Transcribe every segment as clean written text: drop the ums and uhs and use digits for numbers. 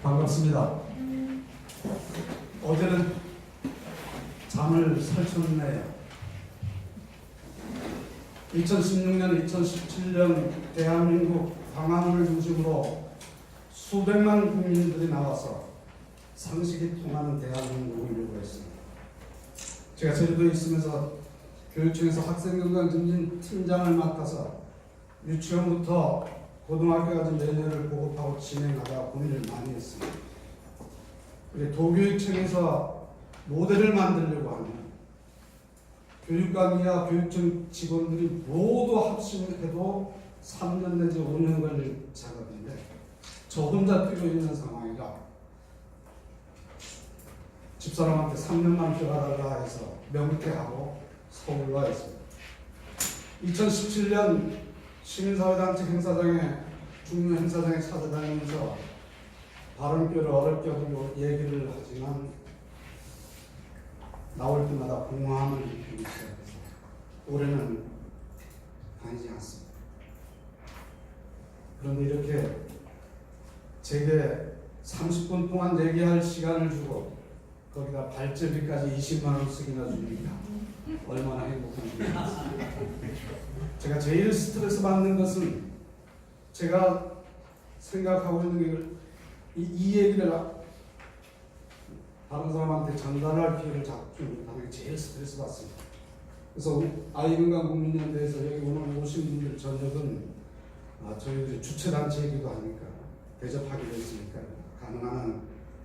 반갑습니다. 어제는 잠을 설쳤네요. 2016년, 2017년 대한민국 광화문을 중심으로 수백만 국민들이 나와서 상식이 통하는 대한민국을 요구했습니다. 제가 제주도에 있으면서 교육청에서 학생건강증진 팀장을 맡아서 유치원부터 고등학교까지 매년을 보급하고 진행하다 고민을 많이 했습니다. 그리고 도교육청에서 모델을 만들려고 하면 교육감이나 교육청 직원들이 모두 합심해도 3년 내지 5년 걸릴 작업인데 저 혼자 뛰고 있는 상황이라 집사람한테 3년만 쉬어달라 해서 명퇴하고 서울로 와 있습니다. 2017년 시민사회단체 행사장에 중요 행사장에 찾아다니면서 발언표를 어렵게 하고 얘기를 하지만 나올 때마다 공허함을 느끼기 시작해서 올해는 다니지 않습니다. 그런데 이렇게 제게 30분 동안 얘기할 시간을 주고 거기다 발제비까지 20만 원씩이나 주니까 얼마나 행복한지. 제가 제일 스트레스 받는 것은 제가 생각하고 있는 이 얘기를 다른 사람한테 전달할 기회를 잡지 못하는 게 제일 스트레스 받습니다. 그래서 아이건강국민연대에서 여기 오늘 오신 분들 저녁은 저희들이 주최단체이기도 하니까 대접하기로 했으니까 가능한 한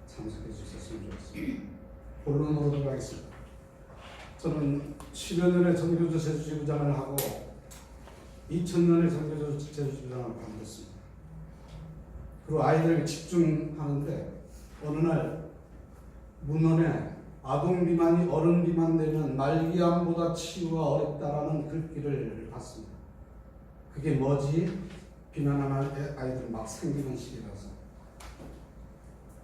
참석해 주셨으면 좋겠습니다. 본론으로 들어가겠습니다. 저는 10여년의 전교조 제주지부장을 하고 2000년에 전교조 제주지부장을 관뒀습니다. 그리고 아이들에게 집중하는데 어느 날 문헌에 아동 비만이 어른 비만 되면 말기암보다 치유가 어렵다라는 글귀를 봤습니다. 그게 뭐지? 비만한 아이들 막 생기는 시기라서.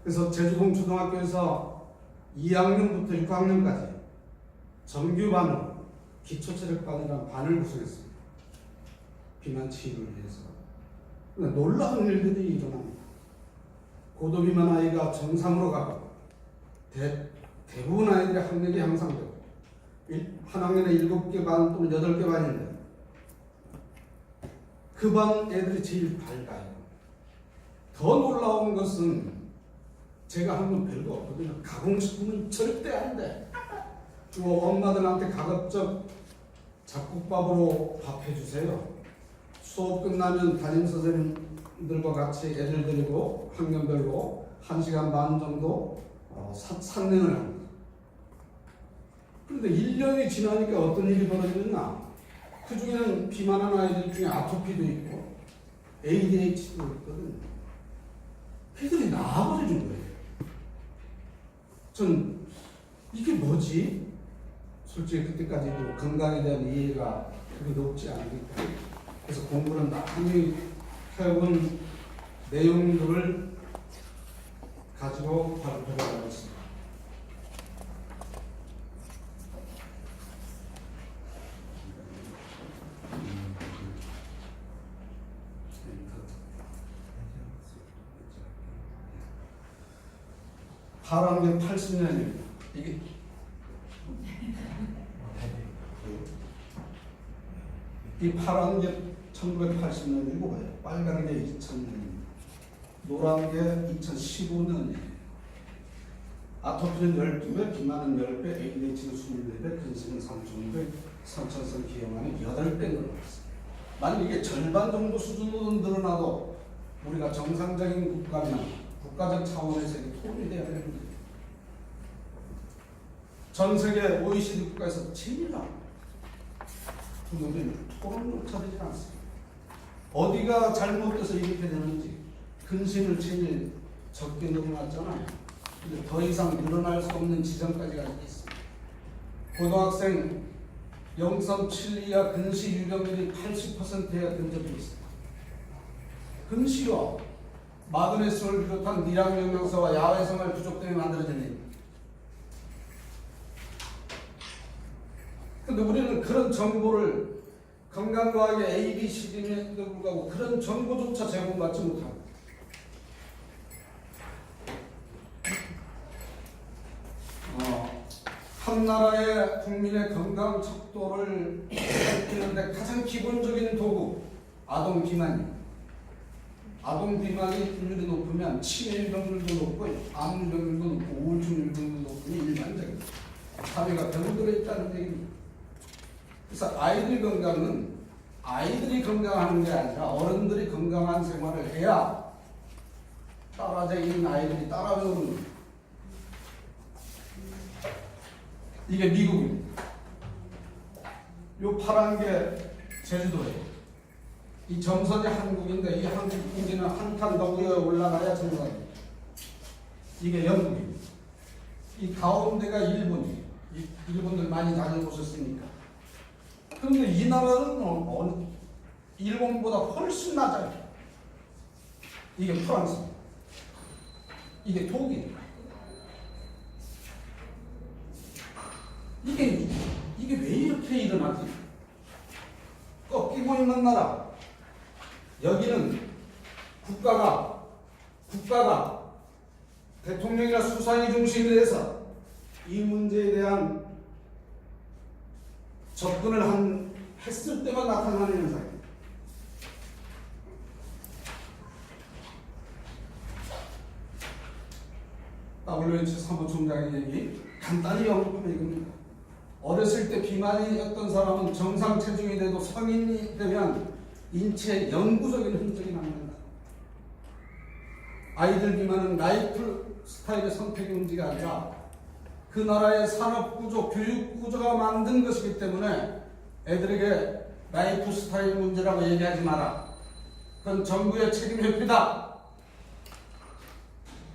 그래서 제주동 초등학교에서 2학년부터 6학년까지 정규반으로 기초체력반이라는 반을 구성했습니다. 비만 치유를 위해서. 그런데 놀라운 일들이 일어납니다. 고도비만 아이가 정상으로 가고 대부분 아이들의 학력이 향상되고 한 학년에 7개 반 또는 8개 반인데 그 반 애들이 제일 밝아요. 더 놀라운 것은 제가 한 건 별거 없거든요. 가공식품은 절대 안 돼. 엄마들한테 가급적 잡곡밥으로 밥 해주세요. 수업 끝나면 담임선생님들과 같이 애들 데리고 학년별로 1시간 반 정도 산행을 합니다. 그런데 1년이 지나니까 어떤 일이 벌어지느냐? 그 중에는 비만한 아이들 중에 아토피도 있고 ADHD도 있거든요. 걔들이 나아버리는 거예요. 전 이게 뭐지? 솔직히 그때까지도 건강에 대한 이해가 그렇게 높지 않으니까 그래서 공부를 많이 해온 내용들을 가지고 발표를 하고 있습니다. 파란 게 80년입니다. 이게 이 파란 게 1980년이고 빨간 게 2000년입니다. 노란 게 2015년이에요. 아토피는 12배, 비만은 10배, ADHD는 24배, 근심은 3,000배, 선천성 기형아는 8배 늘어났습니다. 만약 이게 절반 정도 수준으로 늘어나도 우리가 정상적인 국가면 국가적 차원에서 토론이 돼야 되는 거예요. 전 세계 OECD 국가에서 제일이라 우리는 토론조차 되지 않습니다. 어디가 잘못돼서 이렇게 되는지 근심을 제일 적게 늘어났잖아요. 근데 더 이상 늘어날 수 없는 지점까지가 있습니다. 고등학생 0.7 이하 근시 유병률이 80%가 된 적이 있습니다. 근시와 마그네슘을 비롯한 미량 영양소와 야외생활 부족 때문에 만들어진 일입니다. 근데 우리는 그런 정보를 건강과학의 ABCD에도 불구하고 그런 정보조차 제공받지 못합니다. 한 나라의 국민의 건강 척도를 살피는데 가장 기본적인 도구, 아동 비만입니다. 아동 비만이 비율이 높으면 치매병률도 높고 암병률도 높고 우울증률도 높으니 일반적입니다. 사회가 병들어 있다는 얘기입니다. 그래서 아이들 건강은 아이들이 건강하는 게 아니라 어른들이 건강한 생활을 해야 따라다니는 아이들이 따라 배우는 거예요. 이게 미국입니다. 요 파란 게 제주도예요. 이 점선이 한국인데 이 한국 공기는 한 칸 더 위에 올라가야 정상입니다. 이게 영국입니다. 이 가운데가 일본이에요. 일본들 많이 다녀보셨으니까. 그런데 이 나라는 일본보다 훨씬 낮아요. 이게 프랑스입니다. 이게 독일입니다. 이게 왜 이렇게 일어나지? 꺾이고 있는 나라. 여기는 국가가 대통령이나 수상이 중심이 돼서 이 문제에 대한 접근을 했을 때만 나타나는 현상입니다. WHO 사무총장의 얘기 간단히 언급하면 이겁니다. 어렸을 때 비만이었던 사람은 정상 체중이 돼도 성인이 되면 인체에 영구적인 흔적이 남는다. 아이들 비만은 라이프 스타일의 선택의 문제가 아니라 그 나라의 산업 구조, 교육 구조가 만든 것이기 때문에 애들에게 라이프 스타일 문제라고 얘기하지 마라. 그건 정부의 책임 회피다.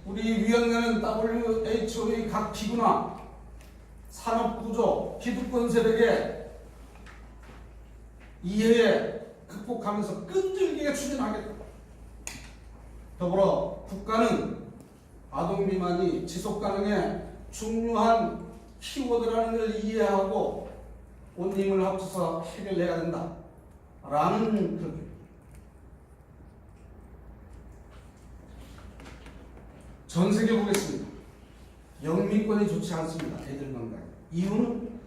우리 위원회는 WHO의 각 기구나 산업 구조, 기득권 세력의 이해에 극복하면서 끈질기게 추진하겠다. 더불어 국가는 아동 비만이 지속 가능의 중요한 키워드라는 걸 이해하고 온 힘을 합쳐서 해결해야 된다. 라는 그렇게. 전 세계 보겠습니다. 영미권이 좋지 않습니다. 애들 건강. 이유는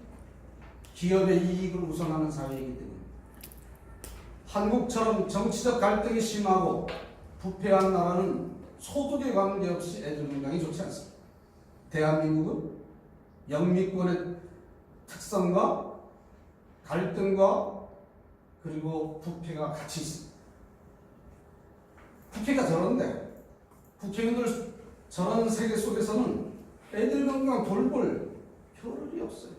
기업의 이익을 우선하는 사회이기 때문에. 한국처럼 정치적 갈등이 심하고 부패한 나라는 소득에 관계없이 애들 건강이 좋지 않습니다. 대한민국은 영미권의 특성과 갈등과 그리고 부패가 같이 있습니다. 부패가 저런데 국회의원들 저런 세계 속에서는 애들 건강 돌볼 겨를이 없어요.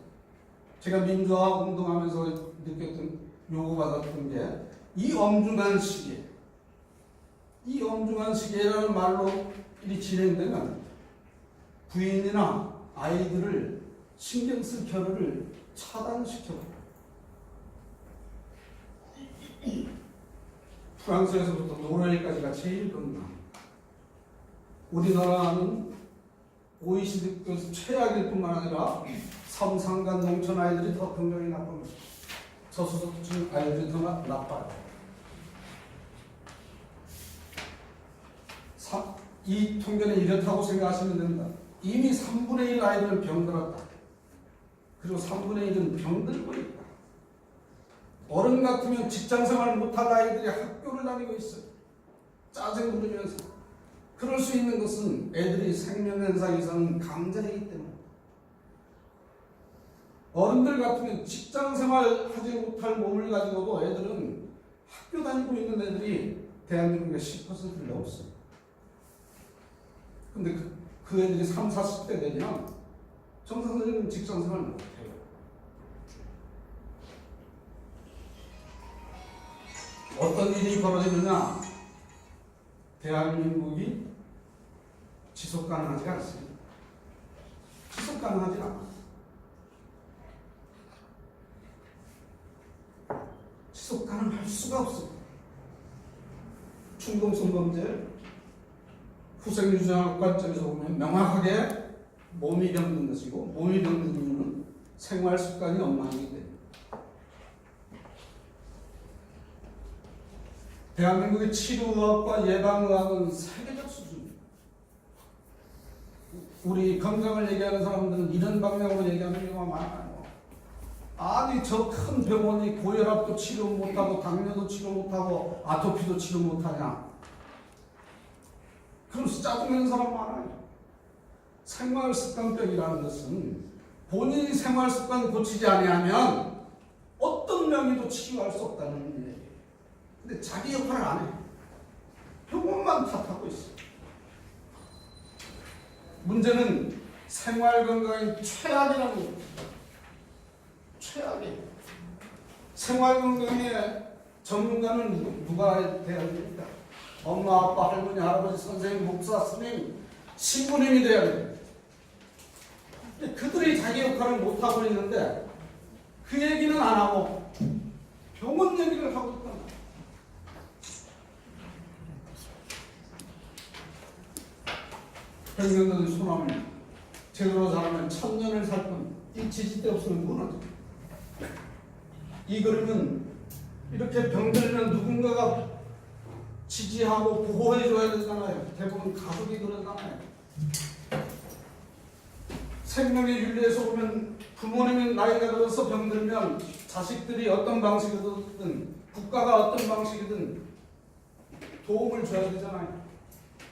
제가 민주화 운동하면서 느꼈던 요구받았던 게 이 엄중한 시기에라는 말로 일이 진행되면 부인이나 아이들을 신경 쓸 겨를을 차단시켜버려요. 프랑스에서부터 노르웨이까지가 제일 건강합니다. 우리나라는 OECD에서 최악일 뿐만 아니라 섬상간 농촌 아이들이 더 건강이 나쁩니다. 저소득층 아이들이 더 나빠요. 이 통계는 이렇다고 생각하시면 됩니다. 이미 3분의 1 아이들은 병들었다. 그리고 3분의 1은 병들고 있다. 어른 같으면 직장생활 못할 아이들이 학교를 다니고 있어요. 짜증 부리면서. 그럴 수 있는 것은 애들이 생명현상에서는 강자이기 때문에. 어른들 같으면 직장생활 하지 못할 몸을 가지고도 애들은 학교 다니고 있는 애들이 대한민국의 10%를 넘었어요. 근데 그 애들이 30, 40대 되면 정상적인 직장생활 못해요. 어떤 일이 벌어지느냐? 대한민국이 지속 가능하지 않습니다. 지속 가능하지 않아. 지속 가능할 수가 없습니다. 충동성 범죄, 후생유지학 관점에서 보면 명확하게 몸이 병든 것이고, 몸이 병든 이유는 생활 습관이 엉망이기 때문에. 대한민국의 치료의학과 예방의학은 세계적 수준입니다. 우리 건강을 얘기하는 사람들은 이런 방향으로 얘기하는 경우가 많아요. 아니 저 큰 병원이 고혈압도 치료 못하고 당뇨도 치료 못하고 아토피도 치료 못하냐. 그러면서 짜증내는 사람 많아요. 생활습관병이라는 것은 본인이 생활습관 고치지 아니하면 어떤 명의도 치유할 수 없다는 얘기예요. 근데 자기 역할을 안 해. 병원만 탓하고 있어. 문제는 생활건강의 최악이라는 거예요. 최악이에요. 생활건강의 전문가는 누가 돼야 됩니까? 엄마, 아빠, 할머니, 할아버지, 선생님, 목사, 스님, 신부님이 돼야 돼요. 그들이 자기 역할을 못하고 있는데 그 얘기는 안 하고 병원 얘기를 하고 있다. 백년된 소나무 제대로 자라면 1000년을 살 뿐 이 지지대 없으면 무너져. 이 그림은 이렇게 병들면 누군가가 지지하고 보호해줘야 되잖아요. 대부분 가족이 그러잖아요. 생명의 윤리에서 보면 부모님이 나이가 들어서 병들면 자식들이 어떤 방식이든 국가가 어떤 방식이든 도움을 줘야 되잖아요.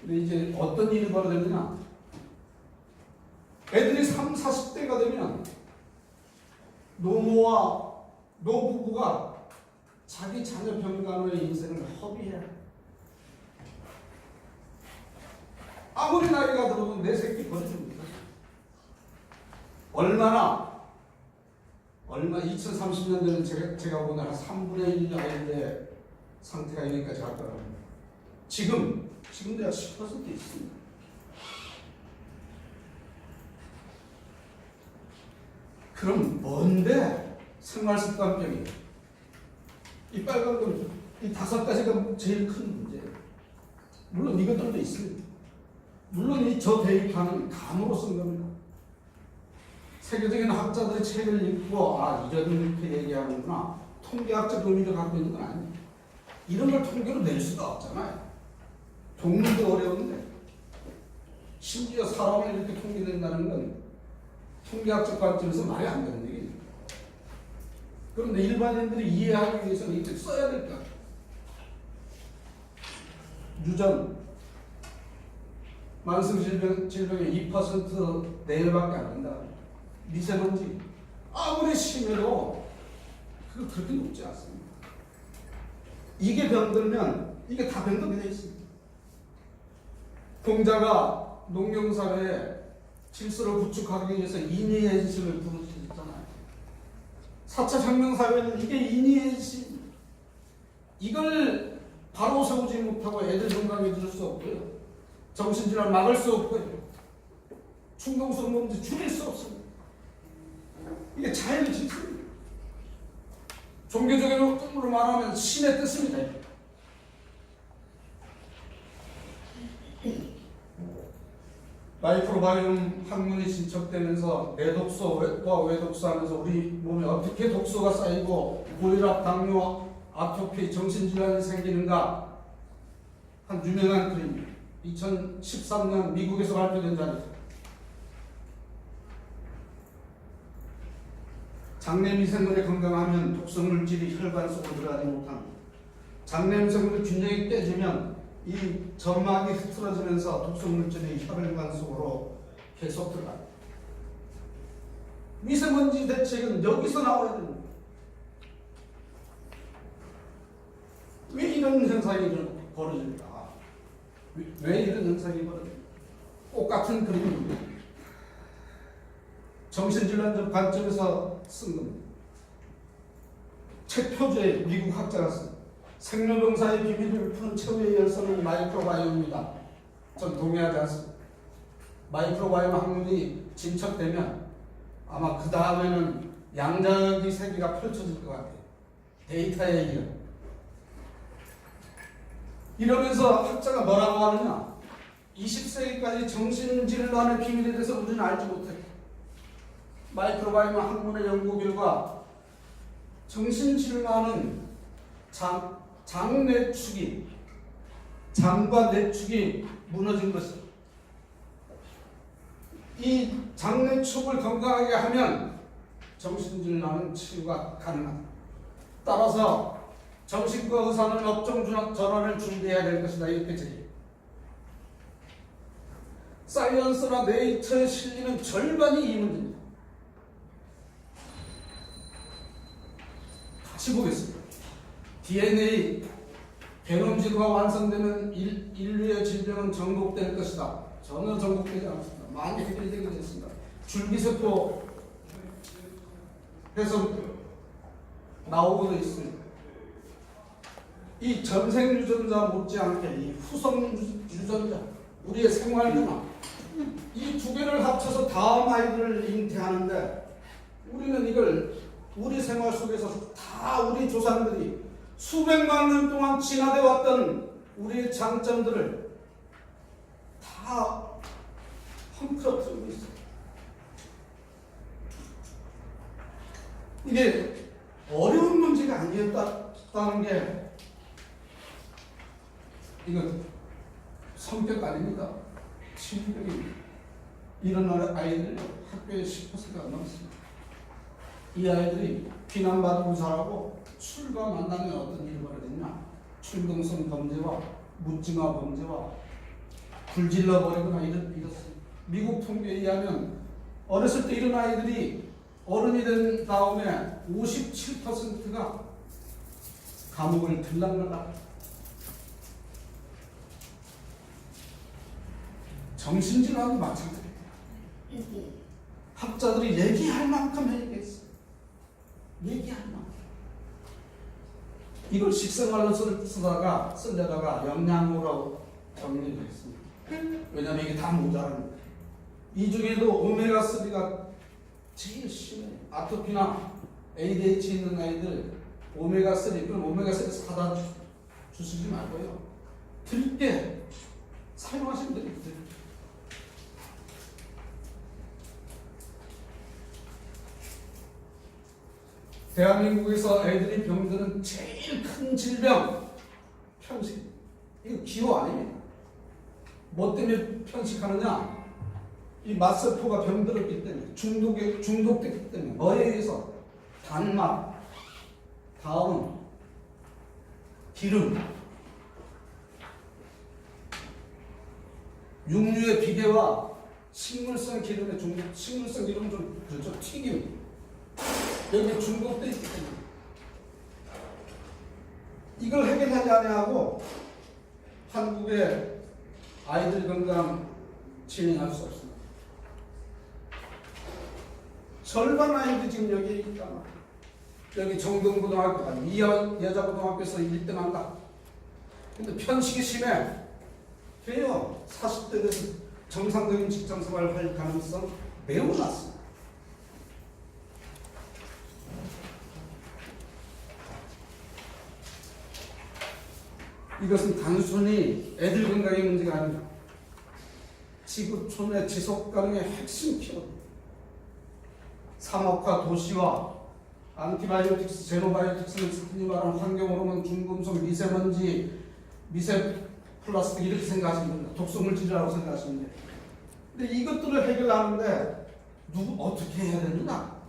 근데 이제 어떤 일이 벌어지느냐. 애들이 30, 40대가 되면 노모와 노부부가 자기 자녀 병간호의 인생을 허비해. 아무리 나이가 들어도 내 새끼 버려줍니다. 얼마 2030년대는 제가 보는 한 3분의 1 아이들의 상태가 여기까지 갈 거라고. 지금도 약 10% 있습니다. 그럼 뭔데 생활습관병이? 이 빨간 건, 이 5가지가 제일 큰 문제예요. 물론 이것들도 있습니다. 물론 이 저 데이터는 감으로 쓴 겁니다. 세계적인 학자들이 책을 읽고 이렇게 얘기하는구나. 통계학적 의미를 갖고 있는 건 아니에요. 이런 걸 통계로 낼 수가 없잖아요. 동물도 어려운데 심지어 사람을 이렇게 통계낸다는 건 통계학적 관점에서 말이 안 되는 얘기예요. 그런데 일반인들이 이해하기 위해서는 이렇게 써야 될까? 유전, 만성 질병의 2% 내외밖에 안 된다. 미세먼지 아무리 심해도 그거 그렇게 높지 않습니다. 이게 병들면 이게 다 병들게 돼 있습니다. 공자가 농경사회에 질서를 구축하기 위해서 인의의 지식을 부르짖었잖아요. 4차 혁명사회는 이게 인의의 지식입니다. 이걸 바로 세우지 못하고 애들 건강에 줄 수 없고요. 정신질환 막을 수 없고요. 충동성 문제 줄일 수 없습니다. 이게 자연의 질서입니다. 종교적으로 말하면 신의 뜻입니다. 마이크로바이옴 학문이 진척되면서 내독소와 외독소하면서 우리 몸에 어떻게 독소가 쌓이고 고혈압, 당뇨, 아토피, 정신질환이 생기는가 한 유명한 그림 2013년 미국에서 발표된 자료입니다. 장내 미생물이 건강하면 독성물질이 혈관 속으로 들어가지 못합니다. 장내 미생물 균형이 깨지면 이 점막이 흐트러지면서 독성물질이 혈관 속으로 계속 들어갑니다. 미세먼지 대책은 여기서 나와야 됩니다. 왜 이런 현상이 벌어질까? 왜 이런 현상이 벌어질까? 똑같은 그림입니다. 정신질환적 관점에서 쓴 겁니다. 책 표제에 미국 학자가 쓴 생로병사의 비밀을 푸는 최후의 열쇠는 마이크로바이옴입니다. 전 동의하지 않습니다. 마이크로바이옴 학문이 진척되면 아마 그 다음에는 양자역이 세계가 펼쳐질 것 같아요. 데이터의 얘기가. 이러면서 학자가 뭐라고 하느냐? 20세기까지 정신질환의 비밀에 대해서 우리는 알지 못했다. 마이크로바이옴 학문의 연구 결과 정신질환은 장내축이, 장과 내축이 무너진 것입니다. 이 장내축을 건강하게 하면 정신질환은 치유가 가능하다. 따라서 정신과 의사는 업종 전환을 준비해야 될 것이다. 이렇게 제기해요. 사이언스나 네이처에 실리는 절반이 이 문제입니다. 다시 보겠습니다. DNA 게놈지구가 완성되면 인류의 질병은 정복될 것이다. 전혀 정복되지 않습니다. 많이 해결되게 됐습니다. 줄기세포 해서 나오고도 있습니다. 이 전생 유전자 못지않게 이 후성 유전자, 우리의 생활 문화, 이 두 개를 합쳐서 다음 아이들을 잉태하는데 우리는 이걸 우리 생활 속에서 다 우리 조상들이 수백만 년 동안 진화되어 왔던 우리의 장점들을 다 헝클어뜨리고 있어요. 이게 어려운 문제가 아니었다는 게 이건 성격 아닙니다. 질병입니다. 이런 아이들 학교에 10%가 넘습니다. 이 아이들이 비난받고 자라고 술과 만나면 어떤 일이 벌어지냐? 충동성 범죄와 무증화 범죄와 불질러 버리거나 이렇습니다. 미국 통계에 의하면 어렸을 때 이런 아이들이 어른이 된 다음에 57%가 감옥을 들락날락. 정신질환도 마찬가지예요. 학자들이 얘기할 만큼 얘기했어요. 얘기할 만큼. 이걸 식생활로 쓰다가 영양소라고 정리를 했습니다. 왜냐하면 이게 다 모자랍니다. 이 중에도 오메가3가 제일 심해요. 아토피나 ADHD 있는 아이들 오메가3, 그럼 오메가3 사다 주시지 말고요. 들깨 사용하시면 됩니다. 대한민국에서 애들이 병드는 제일 큰 질병, 편식. 이거 기호 아닙니다. 뭐 때문에 편식하느냐? 이 맛세포가 병들었기 때문에, 중독됐기 때문에, 뭐에 의해서? 단맛, 다음은 기름, 육류의 비계와 식물성 기름의 중독, 식물성 기름은 좀 그렇죠. 튀김. 여기 중독돼 있기 때문에 이걸 해결하지 않냐고 한국의 아이들 건강 진행할 수 없습니다. 절반 아이들이 지금 여기 있단 말이에요. 여기 정동고등학교가 이 여자고등학교에서 1등 한다. 근데 편식이 심해. 그래요. 40대 돼서 정상적인 직장생활을 할 가능성 매우 낮습니다. 이것은 단순히 애들 건강의 문제가 아닙니다. 지구촌의 지속가능의 핵심 키워드. 산업화 도시와 안티바이오틱스, 제노바이오틱스는 흔히 말하는 환경호르몬, 중금속, 미세먼지, 미세 플라스틱 이렇게 생각하시면 됩니다. 독소물질이라고 생각하시면 돼요. 근데 이것들을 해결하는데 어떻게 해야 되느냐?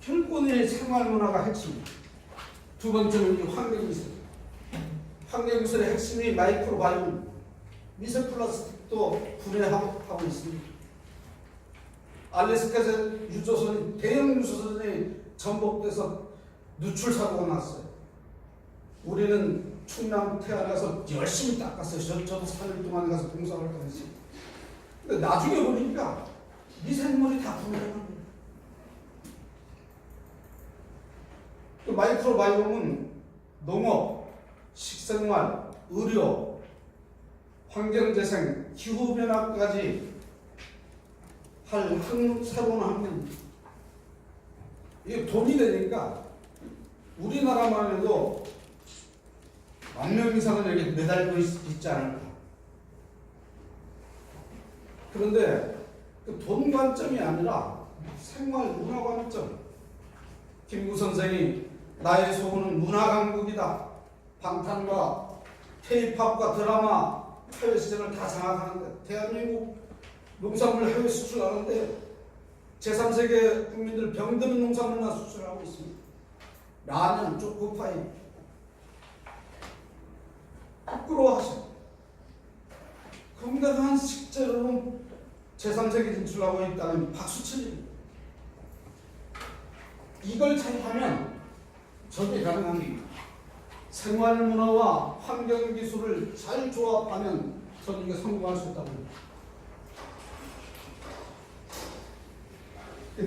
결국은 이 생활문화가 핵심입니다. 두 번째는 이 환경미세. 환경미세의 핵심이 마이크로바이옴, 미세 플라스틱도 분해하고 있습니다. 알래스카 유조선이 대형 유조선이 전복돼서 누출 사고가 났어요. 우리는 충남 태안에서 열심히 닦았어요. 저도 3일 동안 가서 봉사를 했어요. 근데 나중에 보니까 미생물이 다 분해하는 거예요. 또 마이크로바이옴은 농업, 식생활, 의료, 환경재생, 기후변화까지 할 새로운 환경입니다. 이게 돈이 되니까 우리나라만 해도 10,000명 이상은 여기 매달려 있지 않을까. 그런데 그 돈 관점이 아니라 생활 문화 관점. 김구 선생이 나의 소원은 문화 강국이다. 방탄과 K-팝과 드라마, 사회 시장을 다 장악하는데 대한민국 농산물 해외 수출하는데 제3세계 국민들 병드는 농산물만 수출하고 있습니다. 라면, 초코파이 부끄러워하셔. 건강한 식재료로 제3세계 진출하고 있다는 박수치입니다. 이걸 잘하면 저게 가능한 겁니다. 생활문화와 환경기술을 잘 조합하면 저는 이거 성공할 수 있다고 봅니다.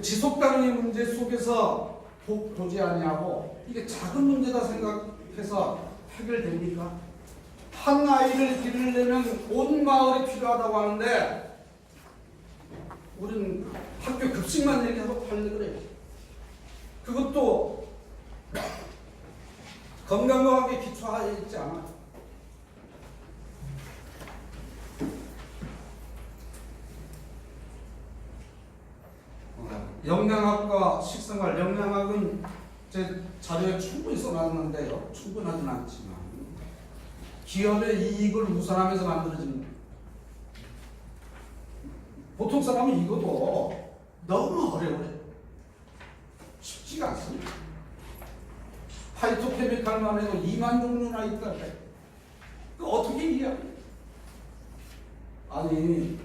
지속가능의 문제 속에서 보지 아니하고 이게 작은 문제다 생각해서 해결됩니까? 한 아이를 기르려면 온 마을이 필요하다고 하는데 우리는 학교 급식만 얘기하고 팔려 그래요. 그것도 건강과학에 기초하여 있지 않아요. 영양학과 식생활, 영양학은 제 자료에 충분히 써놨는데요. 충분하진 않지만 기업의 이익을 우선하면서 만들어집니다. 보통 사람은 이것도 너무 어려워요. 쉽지가 않습니다. 파이토케미칼만 해도 2만 종류나 있다. 그 어떻게 이해합니까? 아니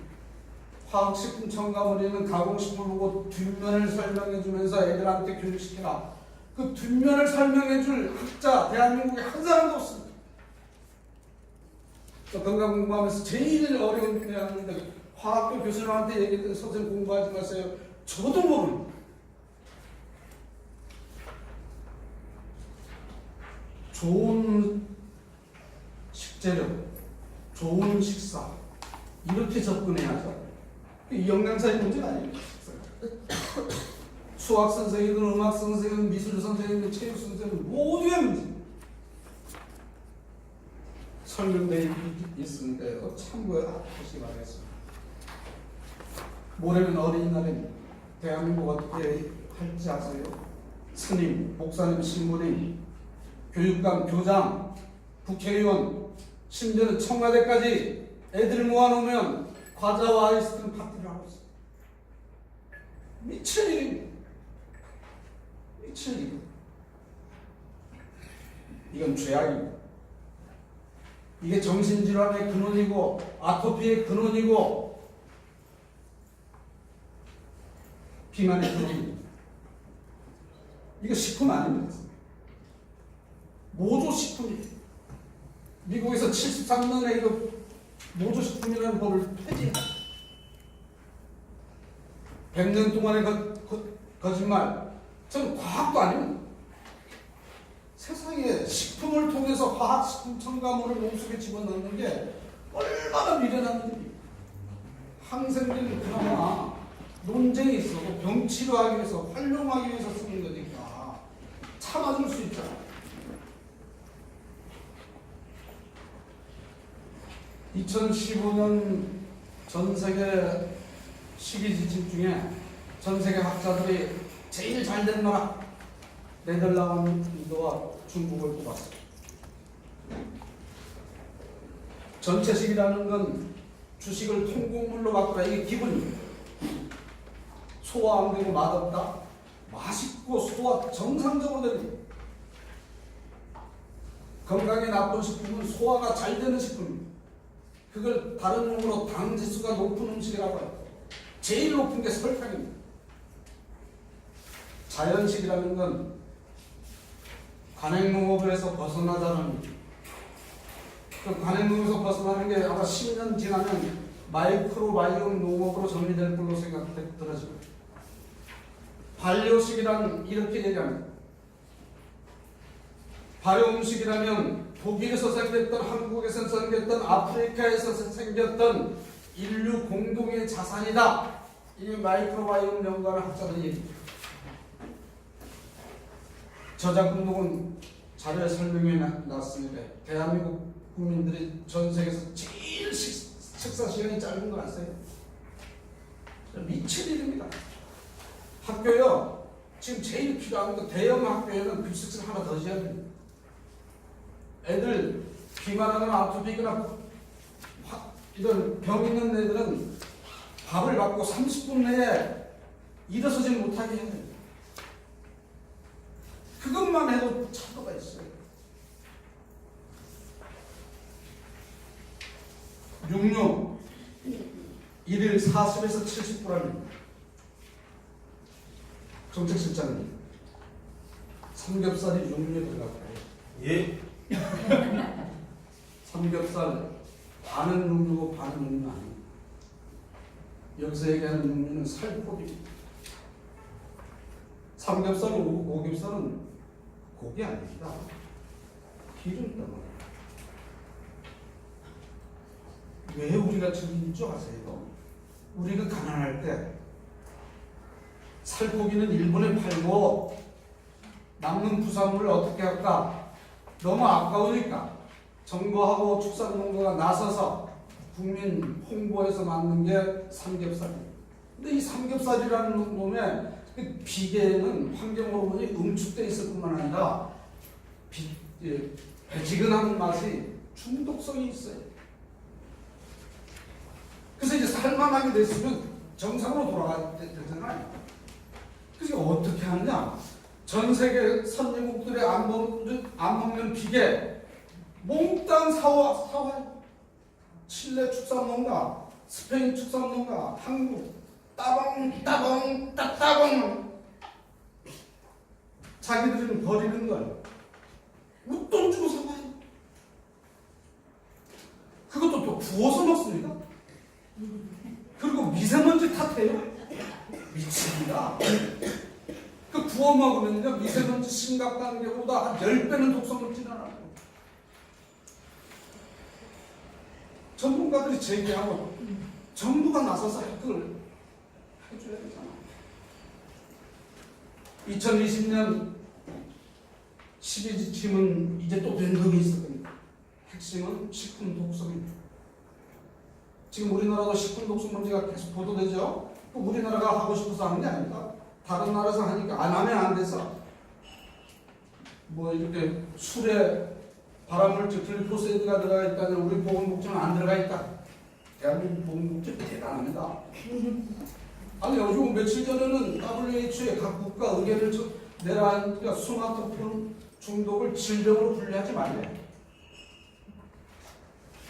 화학식품 첨가물에는 가공식품을 보고 뒷면을 설명해주면서 애들한테 교육시키라. 그 뒷면을 설명해줄 학자 대한민국에 한 사람도 없습니다. 저 건강 공부하면서 제일 어려운 분야였는데 화학교 교수님한테 얘기했더니 선생님 공부하지 마세요. 저도 모릅니다. 좋은 식재료, 좋은 식사 이렇게 접근해야죠. 영양사의 문제가 아닙니다. 수학 선생이든 음악 선생이든 미술 선생이든 체육 선생이든 모두의 문제입니다. 설명되어 있으니까요. 참고하시기 바라겠습니다. 모레는 어린이날입니다. 대한민국 어떻게 할지 아세요? 스님, 목사님, 신부님, 교육감, 교장, 국회의원, 심지어는 청와대까지 애들 모아놓으면 과자와 아이스크림 파티를 하고 있어요. 미칠 일입니다. 미칠 일. 이건 죄악입니다. 이게 정신질환의 근원이고 아토피의 근원이고 비만의 근원입니다. 이거 식품 아닙니다. 모조식품이에요. 미국에서 73년에 이거 모조식품이라는 법을 폐지했다. 100년 동안의 거짓말. 저는 과학도 아닙니다. 세상에 식품을 통해서 화학식품 첨가물을 몸속에 집어넣는 게 얼마나 미련한 일입니까? 항생제는 그나마 논쟁이 있어도 병 치료하기 위해서 활용하기 위해서 쓰는 거니까 참아줄 수 있잖아요. 2015년 전 세계 시기 지침 중에 전 세계 학자들이 제일 잘 된 나라 네덜란드와 중국을 뽑았어요. 전체식이라는 건 주식을 통곡물로 바꾸라. 이게 기본입니다. 소화 안 되고 맛없다. 맛있고 소화 정상적으로 됩니다. 건강에 나쁜 식품은 소화가 잘 되는 식품입니다. 그걸 다른 용어로 당 지수가 높은 음식이라고 해요. 제일 높은 게 설탕입니다. 자연식이라는 건 관행농업에서 벗어나자는, 그 관행농업에서 벗어나는 게 아마 10년 지나면 마이크로바이옴 농업으로 정리될 걸로 생각들어집니다. 발효식이란 이렇게 얘기합니다. 발효 음식이라면 독일에서 생겼던, 한국에서 생겼던, 아프리카에서 생겼던 인류 공동의 자산이다. 이 마이크로바이옴 연구하는 학자들이 얘기합니다. 저작운동은 자료에 설명이 났습니다. 대한민국 국민들이 전 세계에서 제일 식사 시간이 짧은 거 아세요? 미칠 일입니다. 학교요, 지금 제일 필요한 거 대형 학교에는 급식실 하나 더 지어야 됩니다. 애들 비만하거나 아토피거나 이런 병 있는 애들은 밥을 받고 30분 내에 일어서지 못하게 해야 돼요. 그것만 해도 차도가 있어요. 육류 1일 40에서 70g입니다. 정책실장님, 삼겹살이 육류에 들어가고 예. 삼겹살 반은 육류고 반은 육류 아닙니다. 여기서 얘기하는 육류는 살코기입니다. 삼겹살, 오겹살은 고기 아닙니다. 기름 덩어리. 왜 우리가 즐기는 줄 아세요? 우리가 가난할 때 살코기는 일본에 팔고 남는 부산물을 어떻게 할까? 너무 아까우니까 정부하고 축산농가가 나서서 국민 홍보해서 만든 게 삼겹살이에요. 근데 이 삼겹살이라는 놈의 비계에는 환경호르몬이 응축되어 있을 뿐만 아니라 배지근한 맛이 중독성이 있어요. 그래서 이제 살만하게 됐으면 정상으로 돌아가야 되잖아요. 그래서 어떻게 하느냐? 전 세계 선진국들이 안 먹는 비계 몽땅 사와요. 칠레 축산농가, 스페인 축산농가, 한국 따봉 자기들은 버리는 거예요. 웃돈 주고 사와요. 그것도 또 구워서 먹습니다. 그리고 미세먼지 탓해요. 미칩니다. 그 구워 먹으면요 미세먼지 심각 단계보다 한 10배는 독성을 진화하고 전문가들이 제기하고 정부가 나서서 그걸 해줘야 되잖아. 2020년 12지침은 이제 또 변동이 있을 겁니다. 핵심은 식품 독성입니다. 지금 우리나라도 식품 독성 문제가 계속 보도되죠. 우리나라가 하고 싶어서 하는 게 아닙니다. 다른 나라에서 하니까 안 하면 안 돼서 뭐 이렇게 술에 발암물질 글리코세이드가 들어가 있다면 우리 보건복지는 안 들어가 있다. 대한민국 보건복지 대단합니다. 아니 요즘 며칠 전에는 WHO의 각 국가 의견을 내라니까 스마트폰 중독을 질병으로 분류하지 말래.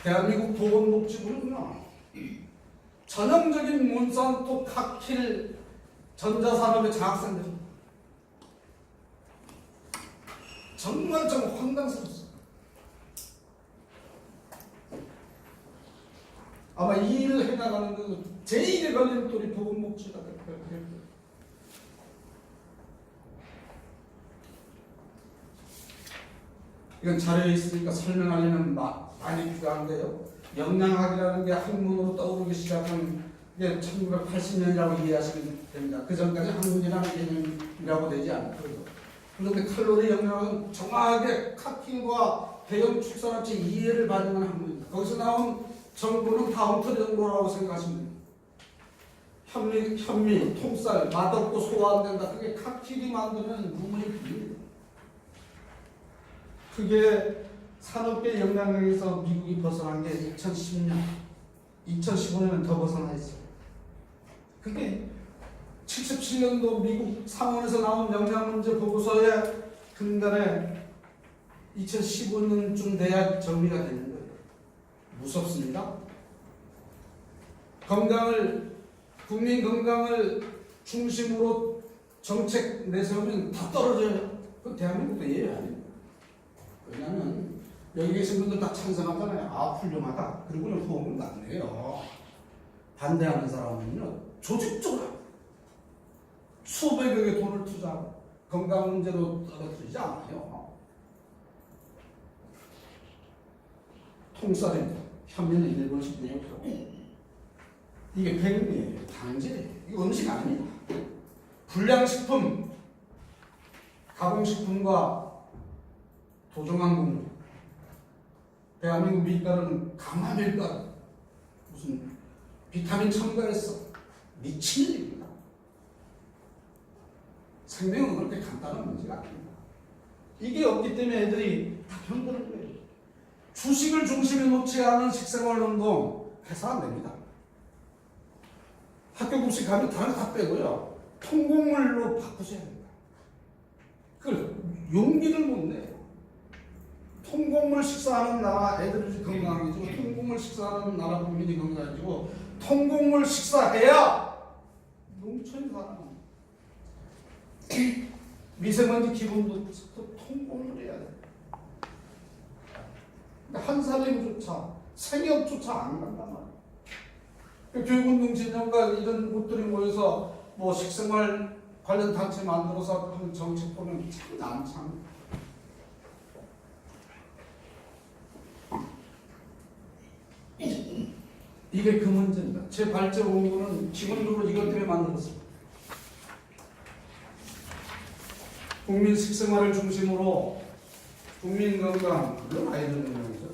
대한민국 보건복지부는요 전형적인 몬산토 카킬 전자산업의 장학생들입니다. 정말 황당스럽습니다. 아마 이 일을 해나가는 그 제1의 걸림돌이 보건복지가 될 거예요. 이건 자료에 있으니까 설명하려면 많이 필요한데요. 영양학이라는 게 학문으로 떠오르기 시작한 게 1980년이라고 이해하시면 됩니다. 그 전까지 학문이라는 개념이라고 되지 않고요. 그런데 칼로리 영양은 정확하게 카킨과 대형 축산업체 이해를 반영한 학문입니다. 거기서 나온 정보는 다운터 정보라고 생각하시면 됩니다. 현미, 통쌀, 맛없고 소화 안 된다. 그게 카킨이 만드는 루머의 비밀입니다. 그게 산업계 영향력에서 미국이 벗어난 게 2010년, 2015년은 더 벗어나 있어요. 그게 77년도 미국 상원에서 나온 영양문제 보고서의 근간에 2015년쯤 돼야 정리가 되는 거예요. 무섭습니다. 국민 건강을 중심으로 정책 내세우면 다 떨어져요. 그 대한민국도 예외 아닙니다. 왜냐하면 여기 계신 분들 다 찬성하잖아요. 아 훌륭하다. 그리고는 호응은 안 해요. 반대하는 사람은요 조직적으로 수백억의 돈을 투자하고 건강 문제로 떨어뜨리지 않아요. 통쌀입니다. 현미는 일본식 내용이고 이게 백미예요. 당질이에요. 이거 음식 아닙니다. 불량식품, 가공식품과 도종한 곡물, 대한민국 밀가루는 강화 밀가루, 무슨 비타민 첨가했어. 미친 일입니다. 생명은 그렇게 간단한 문제가 아닙니다. 이게 없기 때문에 애들이 다 병드는 거예요. 주식을 중심에 놓지 않은 식생활 운동 해서 안 됩니다. 학교 급식 가면 다른 거 다 빼고요. 통곡물로 바꾸셔야 됩니다. 그걸 용기를 못 내요. 통곡물 식사하는 나라 애들이 건강해지고, 통곡물 식사하는 나라 국민이 건강해지고, 통곡물 식사해야 농촌이 살아납니다. 미세먼지 기본도 통곡물이어야 돼요. 한살림조차, 생협조차 안 간단 말이에요. 교육운동진영과 이런 곳들이 모여서 뭐 식생활 관련 단체 만들어서 하는 정책 보면 참 난참. 이게 그 문제입니다. 제 발제 원고는 기본적으로 이것 때문에 만들었습니다. 국민 식생활을 중심으로 국민 건강, 물론 아이들 건강이죠.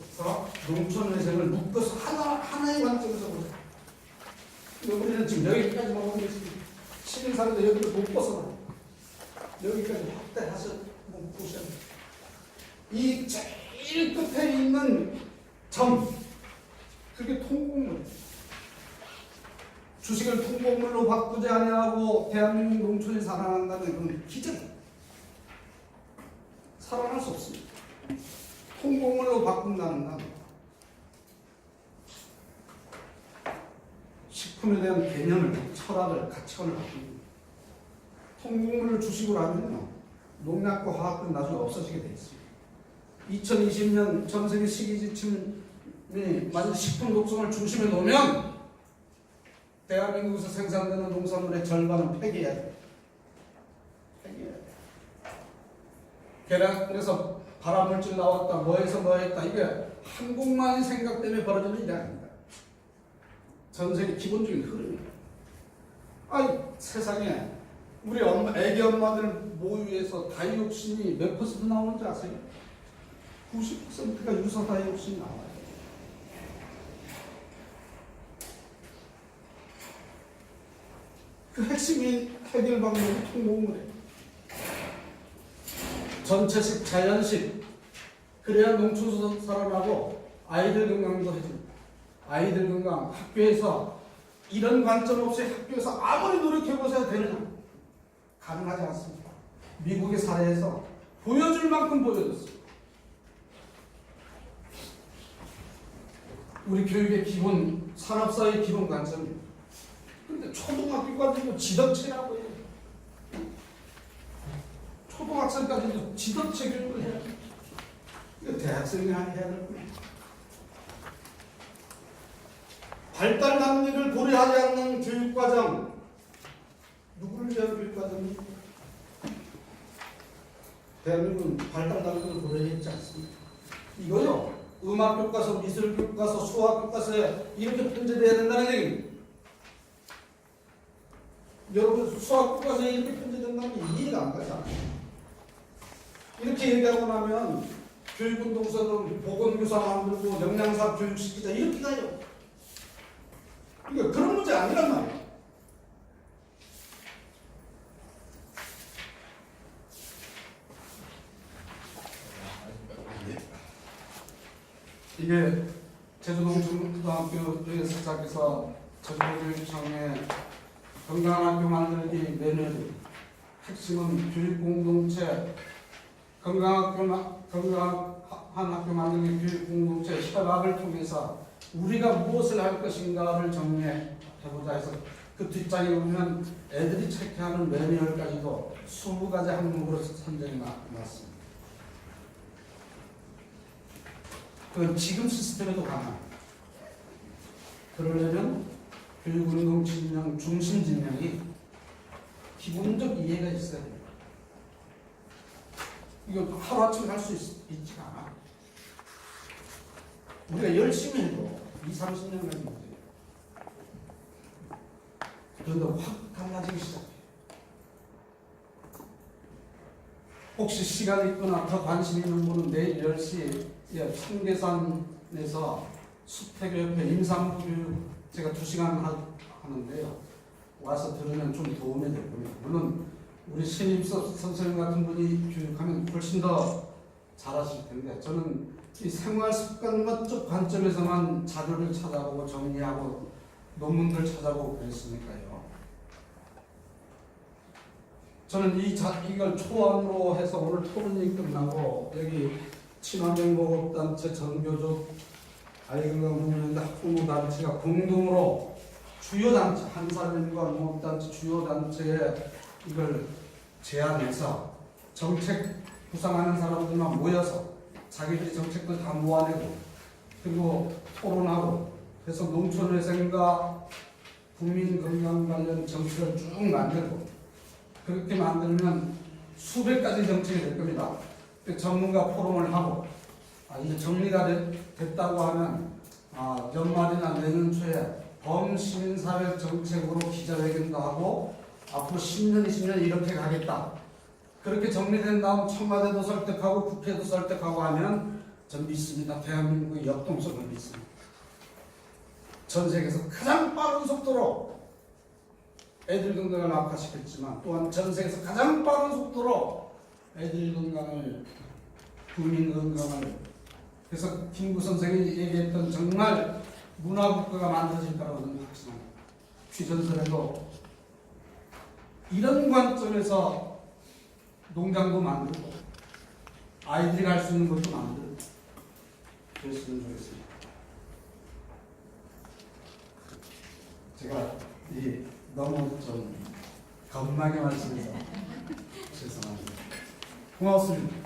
농촌 회생을 묶어서 하나의 관점에서 보자. 우리는 지금 여기까지만 보고 있습니다. 시민사회도 여기를 못 벗어나. 여기까지 확대해서 보셔야 돼요. 이 제일 끝에 있는 점, 그게 통곡물. 주식을 통곡물로 바꾸지 아니하고 대한민국 농촌이 살아난다는 그런 기적. 살아날 수 없습니다. 통곡물로 바꾼다는 건 식품에 대한 개념을, 철학을, 가치관을 바꿉니다. 통곡물을 주식으로 하면요, 농약과 화학은 나중에 없어지게 돼 있습니다. 2020년 전 세계 시기지침이 만약 식품 독성을 중심에 놓으면 대한민국에서 생산되는 농산물의 절반은 폐기해야 돼요. 폐기해야 돼요. 계량에서 발암물질 나왔다, 뭐해서 뭐 했다, 이게 한국만의 생각 때문에 벌어지는 일이 아닙니다. 전 세계 기본적인 흐름입니다. 아니, 세상에 우리 애기 엄마들 모유에서 다이옥신이 몇 퍼센트 나오는지 아세요? 90%가 유사 다이옥신이 나와요. 그 핵심인 해결 방법이 통곡물이에요. 전체식, 자연식. 그래야 농촌에서 살아나고 아이들 건강도 해줍니다. 아이들 건강, 학교에서 이런 관점 없이 학교에서 아무리 노력해보셔야 되느냐? 가능하지 않습니다. 미국의 사례에서 보여줄 만큼 보여줬습니다. 우리 교육의 기본, 산업사회의 기본 관점입니다. 그런데 초등학교까지도 지덕체라고 해요. 초등학생까지도 지덕체 교육을 해야 돼요. 이거 대학생이 해야 될 겁니다. 발달 남리를 고려하지 않는 교육과정, 누구를 위한 교육과정입니까? 대한민국은 발달 남리를 고려하지 않습니다. 이거요, 음악교과서, 미술교과서, 수학교과서에 이렇게 편제돼야 된다는 얘기입니다. 여러분, 수학교과서에 이렇게 편제된다면 이해가 안 가잖아요. 이렇게 얘기하고 나면 교육운동사는 보건교사 만들고 영양사 교육시키자 이렇게 가요. 이거 그런 문제 아니란 말이에요. 이게 제주농촌고등학교에서 시작해서 제주교육청의 건강한 학교 만들기 매뉴얼, 핵심은 교육공동체, 건강한 학교 만들기 교육공동체 협약을 통해서 우리가 무엇을 할 것인가를 정리해보자 해서 그 뒷장에 보면 애들이 체크하는 매뉴얼까지도 20가지 항목으로 선정이 나왔습니다. 그건 지금 시스템에도 가능합니다. 그러려면 교육운동 진영, 중심 진영이 기본적 이해가 있어야 됩니다. 이거 하루아침에 할 수 있지가 않아. 우리가 열심히 해도 20-30년 걸리는 문제예요. 그런데 확 달라지기 시작해요. 혹시 시간이 있거나 더 관심 있는 분은 내일 10시에 청계산에서 수태교협회 임산부 교육 제가 2시간 하는데요. 와서 들으면 좀 도움이 될 겁니다. 물론 우리 신입 선생님 같은 분이 교육하면 훨씬 더 잘하실 텐데 저는 이 생활 습관과 쪽 관점에서만 자료를 찾아보고 정리하고 논문들 찾아보고 그랬으니까요. 저는 이걸 초안으로 해서 오늘 토론이 끝나고 여기 친환경보건단체, 전교조, 아이건강부문연대 학부모단체가 공동으로 주요 단체, 한사련과 주요 단체에 이걸 제안해서 정책 구상하는 사람들만 모여서 자기들이 정책들 다 모아내고 그리고 토론하고 그래서 농촌회생과 국민건강 관련 정책을 쭉 만들고 그렇게 만들면 수백 가지 정책이 될 겁니다. 전문가 포럼을 하고 이제 정리가 됐다고 하면 연말이나 내년 초에 범시민사회 정책으로 기자회견도 하고 앞으로 10년, 20년 이렇게 가겠다. 그렇게 정리된 다음 청와대도 설득하고 국회도 설득하고 하면 전 믿습니다. 대한민국의 역동성을 믿습니다. 전 세계에서 가장 빠른 속도로 애들 건강을 악화시켰지만 또한 전 세계에서 가장 빠른 속도로 애들 건강을, 국민 건강을, 그래서 김구 선생이 얘기했던 정말 문화국가가 만들어질 거라고 저는 확신합니다. 취전설에도 이런 관점에서 농장도 만들고 아이들이 갈 수 있는 것도 만들고 그랬으면 좋겠습니다. 제가 너무 좀 겁나게 말씀해서 죄송합니다. 고맙습니다.